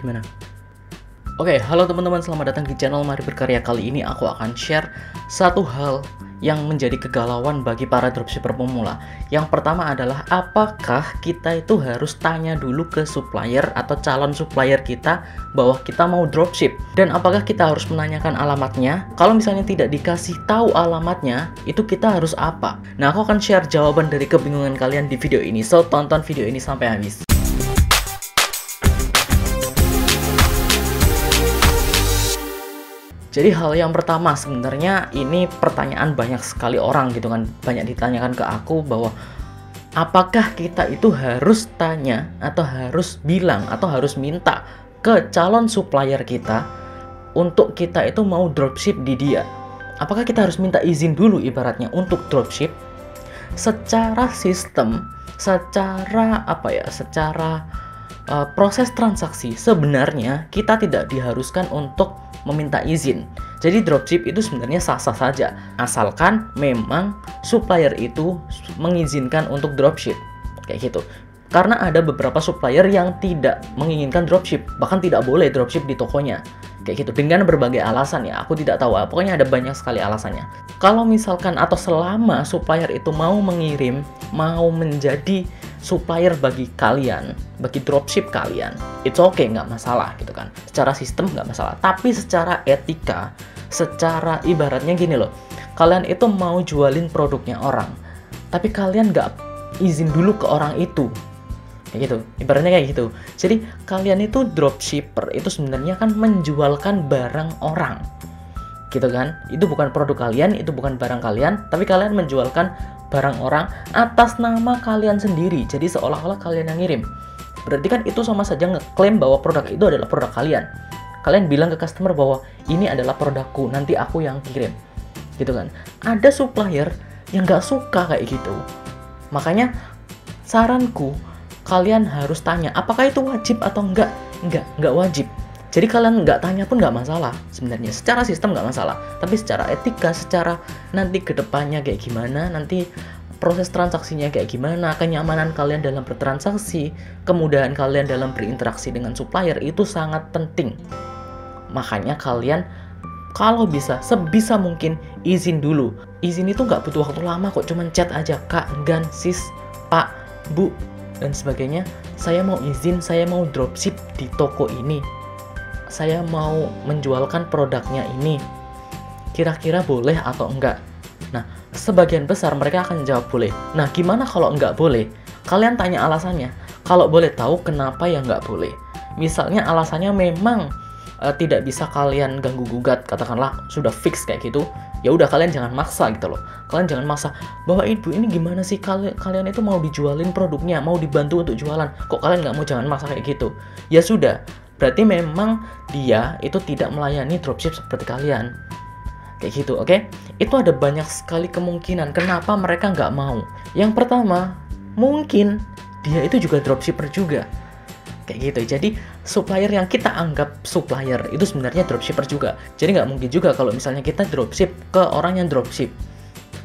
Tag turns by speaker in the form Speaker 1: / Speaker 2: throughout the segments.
Speaker 1: gimana? Oke, halo teman-teman, selamat datang di channel Mari Berkarya. Kali ini aku akan share satu hal yang menjadi kegalauan bagi para dropshipper pemula. Yang pertama adalah, apakah kita itu harus tanya dulu ke supplier atau calon supplier kita bahwa kita mau dropship? Dan apakah kita harus menanyakan alamatnya? Kalau misalnya tidak dikasih tahu alamatnya, itu kita harus apa? Nah, aku akan share jawaban dari kebingungan kalian di video ini. So, tonton video ini sampai habis. Jadi hal yang pertama, sebenarnya ini pertanyaan banyak sekali orang gitu kan, banyak ditanyakan ke aku bahwa apakah kita itu harus tanya atau harus bilang atau harus minta ke calon supplier kita untuk kita itu mau dropship di dia. Apakah kita harus minta izin dulu ibaratnya untuk dropship? Secara sistem, secara proses transaksi sebenarnya kita tidak diharuskan untuk meminta izin. Jadi dropship itu sebenarnya sah-sah saja asalkan memang supplier itu mengizinkan untuk dropship kayak gitu. Karena ada beberapa supplier yang tidak menginginkan dropship, bahkan tidak boleh dropship di tokonya kayak gitu dengan berbagai alasan ya. Aku tidak tahu, pokoknya ada banyak sekali alasannya. Kalau misalkan atau selama supplier itu mau mengirim, mau menjadi supplier bagi kalian, bagi dropship kalian, it's okay, nggak masalah gitu kan. Secara sistem nggak masalah, tapi secara etika, secara ibaratnya gini loh, kalian itu mau jualin produknya orang, tapi kalian nggak izin dulu ke orang itu, kayak gitu, ibaratnya kayak gitu. Jadi kalian itu dropshipper itu sebenarnya kan menjualkan barang orang, gitu kan. Itu bukan produk kalian, itu bukan barang kalian, tapi kalian menjualkan barang orang atas nama kalian sendiri. Jadi seolah-olah kalian yang ngirim. Berarti kan itu sama saja ngeklaim bahwa produk itu adalah produk kalian. Kalian bilang ke customer bahwa ini adalah produkku, nanti aku yang kirim, gitu kan. Ada supplier yang nggak suka kayak gitu. Makanya saranku, kalian harus tanya apakah itu wajib atau enggak. Enggak wajib. Jadi kalian nggak tanya pun nggak masalah sebenarnya, secara sistem nggak masalah. Tapi secara etika, secara nanti kedepannya kayak gimana, nanti proses transaksinya kayak gimana, kenyamanan kalian dalam bertransaksi, kemudahan kalian dalam berinteraksi dengan supplier itu sangat penting. Makanya kalian kalau bisa, sebisa mungkin izin dulu. Izin itu nggak butuh waktu lama kok, cuman chat aja, Kak, Gan, Sis, Pak, Bu, dan sebagainya. Saya mau izin, saya mau dropship di toko ini. Saya mau menjualkan produknya ini, kira-kira boleh atau enggak? Nah, sebagian besar mereka akan jawab boleh. Nah, gimana kalau enggak boleh? Kalian tanya alasannya. Kalau boleh tahu kenapa ya enggak boleh. Misalnya alasannya memang tidak bisa kalian ganggu gugat, katakanlah sudah fix kayak gitu. Ya udah, kalian jangan maksa gitu loh. Kalian jangan maksa bahwa ibu ini gimana sih, kalian itu mau dijualin produknya, mau dibantu untuk jualan, kok kalian nggak mau, jangan maksa kayak gitu. Ya sudah, berarti memang dia itu tidak melayani dropship seperti kalian. Kayak gitu, oke? Itu ada banyak sekali kemungkinan kenapa mereka nggak mau. Yang pertama, mungkin dia itu juga dropshipper juga. Kayak gitu. Jadi supplier yang kita anggap supplier itu sebenarnya dropshipper juga. Jadi nggak mungkin juga kalau misalnya kita dropship ke orang yang dropship.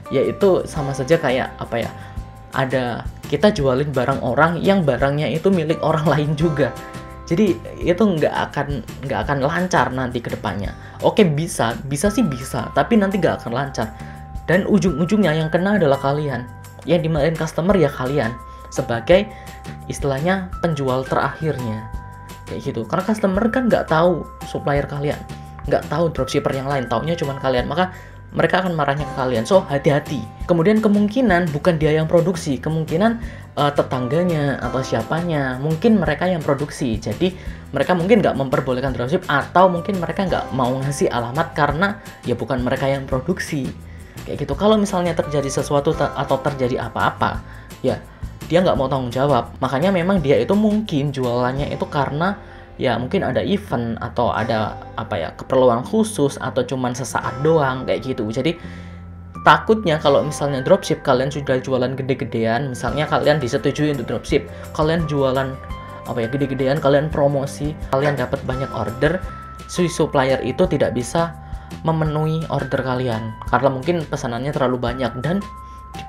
Speaker 1: Yaitu sama saja kayak apa ya? Ada kita jualin barang orang yang barangnya itu milik orang lain juga. Jadi itu nggak akan lancar nanti ke depannya. Oke, bisa sih bisa, tapi nanti nggak akan lancar. Dan ujung-ujungnya yang kena adalah kalian. Yang dimarahin customer ya kalian, sebagai istilahnya penjual terakhirnya. Kayak gitu. Karena customer kan nggak tahu supplier kalian, nggak tahu dropshipper yang lain, taunya cuma kalian. Maka mereka akan marahnya ke kalian. So, hati-hati. Kemudian kemungkinan bukan dia yang produksi, kemungkinan tetangganya atau siapanya, mungkin mereka yang produksi. Jadi mereka mungkin nggak memperbolehkan dropship, atau mungkin mereka nggak mau ngasih alamat karena ya bukan mereka yang produksi. Kayak gitu. Kalau misalnya terjadi sesuatu atau terjadi apa-apa, ya dia nggak mau tanggung jawab. Makanya memang dia itu mungkin jualannya itu karena ya mungkin ada event atau ada keperluan khusus atau cuman sesaat doang kayak gitu. Jadi takutnya kalau misalnya dropship kalian sudah jualan gede-gedean, misalnya kalian disetujui untuk dropship, kalian jualan gede-gedean, kalian promosi, kalian dapat banyak order, si supplier itu tidak bisa memenuhi order kalian karena mungkin pesanannya terlalu banyak dan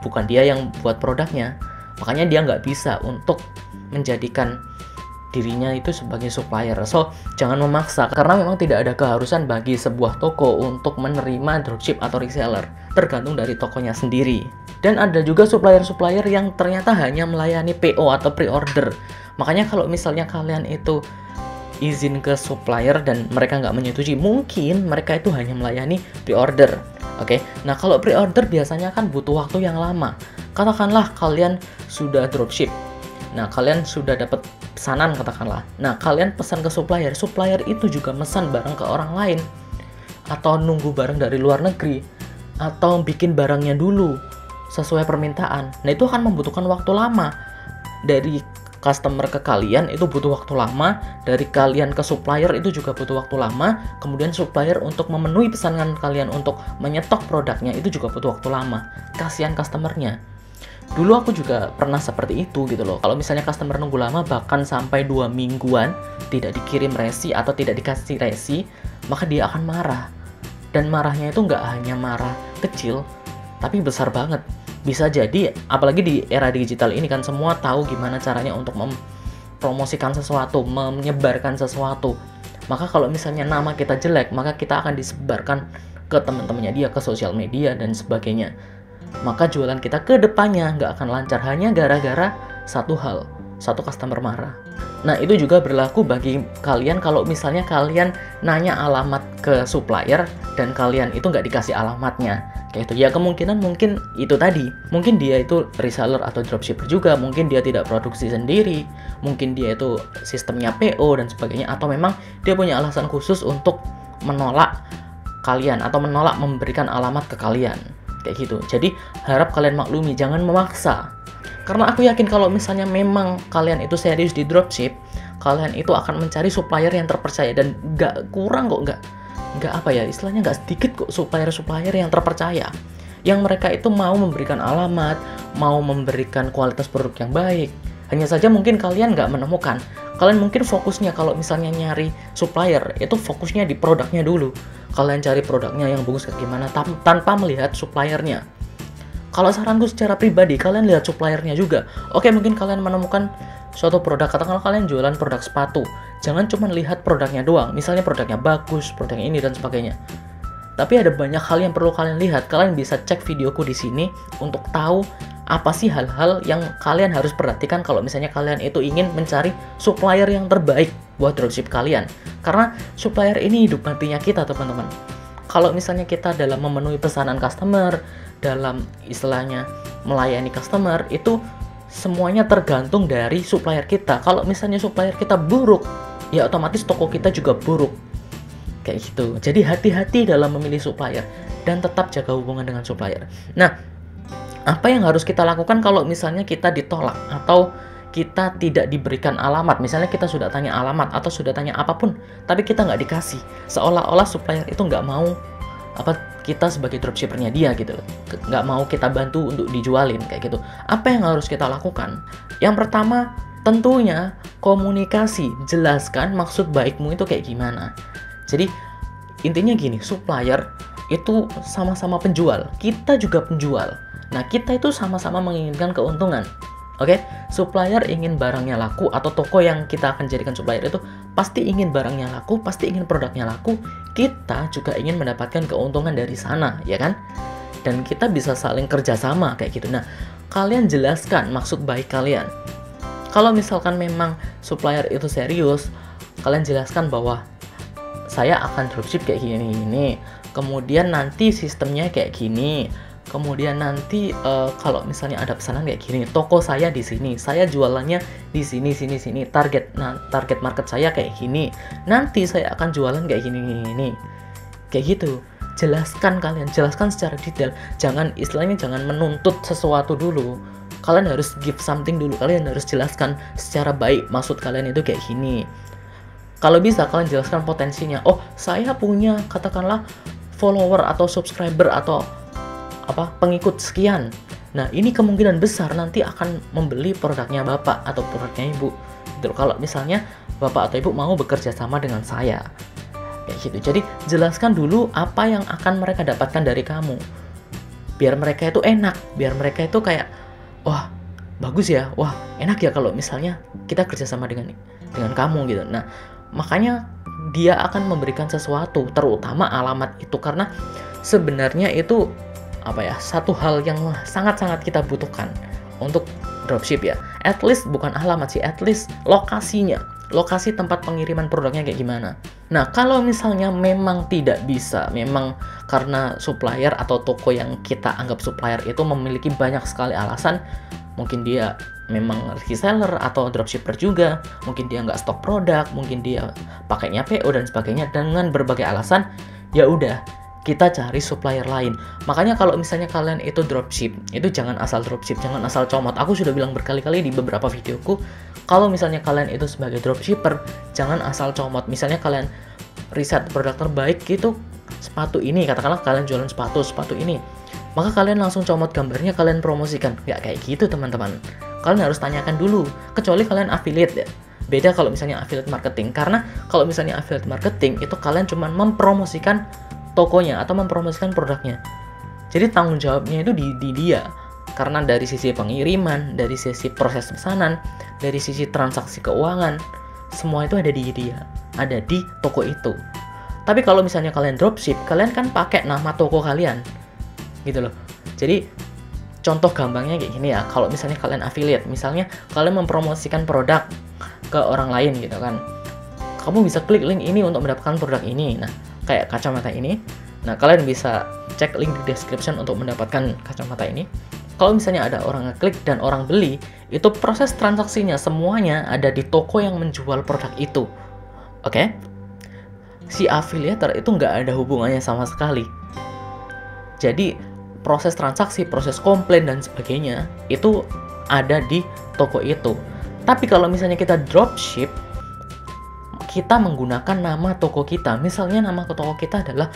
Speaker 1: bukan dia yang buat produknya. Makanya dia nggak bisa untuk menjadikan dirinya itu sebagai supplier. So, jangan memaksa karena memang tidak ada keharusan bagi sebuah toko untuk menerima dropship atau reseller. Tergantung dari tokonya sendiri. Dan ada juga supplier-supplier yang ternyata hanya melayani PO atau pre-order. Makanya kalau misalnya kalian itu izin ke supplier dan mereka nggak menyetujui, mungkin mereka itu hanya melayani pre-order. Oke, nah kalau pre-order biasanya kan butuh waktu yang lama. Katakanlah kalian sudah dropship. Nah, kalian sudah dapat pesanan katakanlah. Nah, kalian pesan ke supplier. Supplier itu juga pesan barang ke orang lain. Atau nunggu barang dari luar negeri. Atau bikin barangnya dulu sesuai permintaan. Nah, itu akan membutuhkan waktu lama. Dari customer ke kalian itu butuh waktu lama. Dari kalian ke supplier itu juga butuh waktu lama. Kemudian supplier untuk memenuhi pesanan kalian untuk menyetok produknya itu juga butuh waktu lama. Kasihan customernya. Dulu aku juga pernah seperti itu gitu loh. Kalau misalnya customer nunggu lama bahkan sampai 2 mingguan tidak dikirim resi atau tidak dikasih resi, maka dia akan marah. Dan marahnya itu nggak hanya marah kecil, tapi besar banget. Bisa jadi, apalagi di era digital ini kan semua tahu gimana caranya untuk mempromosikan sesuatu, menyebarkan sesuatu. Maka kalau misalnya nama kita jelek, maka kita akan disebarkan ke teman-temannya dia, ke sosial media dan sebagainya. Maka jualan kita ke depannya nggak akan lancar hanya gara-gara satu hal, satu customer marah. Nah, itu juga berlaku bagi kalian kalau misalnya kalian nanya alamat ke supplier dan kalian itu nggak dikasih alamatnya. Kayak itu ya, kemungkinan mungkin itu tadi. Mungkin dia itu reseller atau dropshipper juga, mungkin dia tidak produksi sendiri, mungkin dia itu sistemnya PO dan sebagainya, atau memang dia punya alasan khusus untuk menolak kalian atau menolak memberikan alamat ke kalian. Kayak gitu. Jadi harap kalian maklumi, jangan memaksa. Karena aku yakin kalau misalnya memang kalian itu serius di dropship, kalian itu akan mencari supplier yang terpercaya dan nggak kurang kok, nggak apa ya, istilahnya nggak sedikit kok supplier yang terpercaya. Yang mereka itu mau memberikan alamat, mau memberikan kualitas produk yang baik. Hanya saja mungkin kalian nggak menemukan. Kalian mungkin fokusnya kalau misalnya nyari supplier, itu fokusnya di produknya dulu. Kalian cari produknya yang bagus kayak gimana tanpa melihat suppliernya. Kalau saranku secara pribadi, kalian lihat suppliernya juga. Oke, mungkin kalian menemukan suatu produk, katakanlah kalian jualan produk sepatu. Jangan cuma lihat produknya doang. Misalnya produknya bagus, produknya ini dan sebagainya. Tapi ada banyak hal yang perlu kalian lihat. Kalian bisa cek videoku di sini untuk tahu apa sih hal-hal yang kalian harus perhatikan kalau misalnya kalian itu ingin mencari supplier yang terbaik buat dropship kalian. Karena supplier ini hidup matinya kita, teman-teman. Kalau misalnya kita dalam memenuhi pesanan customer, dalam istilahnya melayani customer, itu semuanya tergantung dari supplier kita. Kalau misalnya supplier kita buruk, ya otomatis toko kita juga buruk. Kayak gitu. Jadi hati-hati dalam memilih supplier dan tetap jaga hubungan dengan supplier. Nah, apa yang harus kita lakukan kalau misalnya kita ditolak atau kita tidak diberikan alamat? Misalnya kita sudah tanya alamat atau sudah tanya apapun, tapi kita nggak dikasih. Seolah-olah supplier itu nggak mau kita sebagai dropshippernya dia gitu loh. Nggak mau kita bantu untuk dijualin kayak gitu. Apa yang harus kita lakukan? Yang pertama, tentunya komunikasi. Jelaskan maksud baikmu itu kayak gimana. Jadi intinya gini, supplier itu sama-sama penjual, kita juga penjual. Nah, kita itu sama-sama menginginkan keuntungan. Oke, supplier ingin barangnya laku, atau toko yang kita akan jadikan supplier itu pasti ingin barangnya laku, pasti ingin produknya laku. Kita juga ingin mendapatkan keuntungan dari sana, ya kan? Dan kita bisa saling kerjasama kayak gitu. Nah, kalian jelaskan maksud baik kalian. Kalau misalkan memang supplier itu serius, kalian jelaskan bahwa saya akan dropship kayak gini, kemudian nanti sistemnya kayak gini. Kemudian nanti kalau misalnya ada pesanan kayak gini, toko saya di sini, saya jualannya di sini, target market saya kayak gini. Nanti saya akan jualan kayak gini. Kayak gitu. Jelaskan secara detail. Jangan menuntut sesuatu dulu. Kalian harus give something dulu. Kalian harus jelaskan secara baik maksud kalian itu kayak gini. Kalau bisa kalian jelaskan potensinya. Oh, saya punya katakanlah follower atau subscriber atau pengikut sekian. Nah, ini kemungkinan besar nanti akan membeli produknya Bapak atau produknya Ibu. Gitu. Kalau misalnya Bapak atau Ibu mau bekerja sama dengan saya. Kayak gitu. Jadi, jelaskan dulu apa yang akan mereka dapatkan dari kamu. Biar mereka itu enak, biar mereka itu kayak, wah, bagus ya, wah enak ya kalau misalnya kita kerjasama dengan kamu gitu. Nah, makanya dia akan memberikan sesuatu, terutama alamat itu, karena sebenarnya itu apa ya, satu hal yang sangat-sangat kita butuhkan untuk dropship ya. At least bukan alamat sih, at least lokasinya, lokasi tempat pengiriman produknya kayak gimana. Nah, kalau misalnya memang tidak bisa, memang karena supplier atau toko yang kita anggap supplier itu memiliki banyak sekali alasan, mungkin dia memang reseller atau dropshipper juga, mungkin dia nggak stok produk, mungkin dia pakainya PO dan sebagainya, dengan berbagai alasan, ya udah, kita cari supplier lain. Makanya kalau misalnya kalian itu dropship, itu jangan asal dropship, jangan asal comot. Aku sudah bilang berkali-kali di beberapa videoku, kalau misalnya kalian itu sebagai dropshipper, jangan asal comot. Misalnya kalian riset produk terbaik gitu, sepatu ini, katakanlah kalian jualan sepatu ini, maka kalian langsung comot gambarnya, kalian promosikan. Nggak kayak gitu teman-teman. Kalian harus tanyakan dulu, kecuali kalian affiliate ya. Beda kalau misalnya affiliate marketing, karena kalau misalnya affiliate marketing itu kalian cuma mempromosikan tokonya atau mempromosikan produknya. Jadi tanggung jawabnya itu di dia. Karena dari sisi pengiriman, dari sisi proses pesanan, dari sisi transaksi keuangan, semua itu ada di dia, ada di toko itu. Tapi kalau misalnya kalian dropship, kalian kan pakai nama toko kalian, gitu loh. Jadi contoh gampangnya kayak gini ya, kalau misalnya kalian affiliate, misalnya kalian mempromosikan produk ke orang lain gitu kan, kamu bisa klik link ini untuk mendapatkan produk ini. Nah, kayak kacamata ini, nah kalian bisa cek link di description untuk mendapatkan kacamata ini. Kalau misalnya ada orang ngeklik dan orang beli, itu proses transaksinya semuanya ada di toko yang menjual produk itu. Oke? Si affiliator itu nggak ada hubungannya sama sekali. Jadi proses transaksi, proses komplain dan sebagainya itu ada di toko itu. Tapi kalau misalnya kita dropship, kita menggunakan nama toko kita. Misalnya nama toko kita adalah,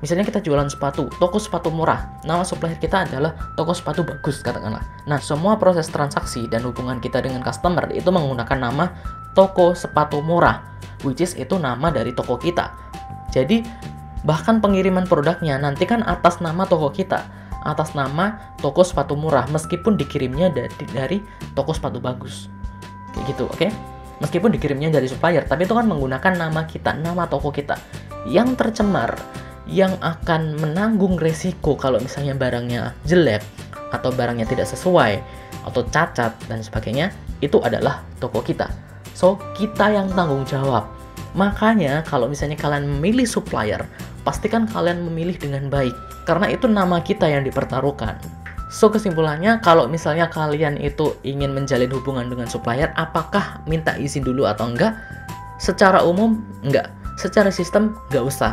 Speaker 1: misalnya kita jualan sepatu, toko sepatu murah. Nama supplier kita adalah toko sepatu bagus, katakanlah. Nah, semua proses transaksi dan hubungan kita dengan customer itu menggunakan nama toko sepatu murah, which is itu nama dari toko kita. Jadi, bahkan pengiriman produknya nanti kan atas nama toko kita, atas nama toko sepatu murah, meskipun dikirimnya dari toko sepatu bagus. Kayak gitu, oke? Meskipun dikirimnya dari supplier, tapi itu kan menggunakan nama kita, nama toko kita. Yang tercemar, yang akan menanggung resiko kalau misalnya barangnya jelek, atau barangnya tidak sesuai, atau cacat, dan sebagainya, itu adalah toko kita. So, kita yang tanggung jawab. Makanya, kalau misalnya kalian memilih supplier, pastikan kalian memilih dengan baik. Karena itu nama kita yang dipertaruhkan. So, kesimpulannya, kalau misalnya kalian itu ingin menjalin hubungan dengan supplier, apakah minta izin dulu atau enggak? Secara umum, enggak. Secara sistem, enggak usah.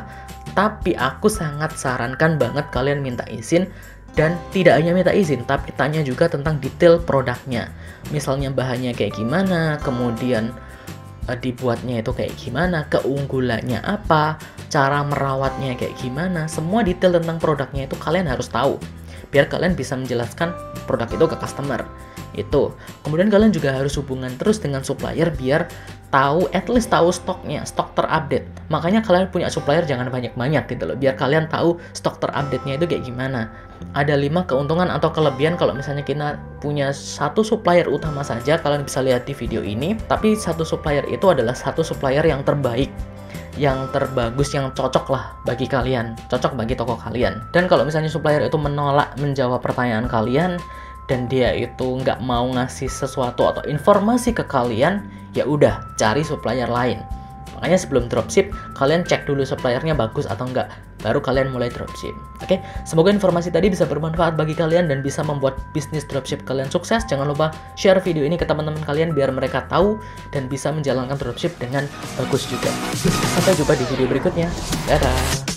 Speaker 1: Tapi aku sangat sarankan banget kalian minta izin, dan tidak hanya minta izin, tapi tanya juga tentang detail produknya. Misalnya bahannya kayak gimana, kemudian dibuatnya itu kayak gimana, keunggulannya apa, cara merawatnya kayak gimana, semua detail tentang produknya itu kalian harus tahu. Biar kalian bisa menjelaskan produk itu ke customer. Itu. Kemudian kalian juga harus hubungan terus dengan supplier biar tahu, at least tahu stoknya, stok terupdate. Makanya kalian punya supplier jangan banyak-banyak gitu loh, biar kalian tahu stok terupdate-nya itu kayak gimana. Ada 5 keuntungan atau kelebihan kalau misalnya kita punya satu supplier utama saja, kalian bisa lihat di video ini. Tapi satu supplier itu adalah satu supplier yang terbaik, yang terbagus, yang cocok lah bagi kalian, cocok bagi toko kalian. Dan kalau misalnya supplier itu menolak menjawab pertanyaan kalian, dan dia itu nggak mau ngasih sesuatu atau informasi ke kalian, ya udah cari supplier lain. Makanya sebelum dropship, kalian cek dulu suppliernya bagus atau enggak, baru kalian mulai dropship. Oke, semoga informasi tadi bisa bermanfaat bagi kalian dan bisa membuat bisnis dropship kalian sukses. Jangan lupa share video ini ke teman-teman kalian biar mereka tahu dan bisa menjalankan dropship dengan bagus juga. Sampai jumpa di video berikutnya. Dadah.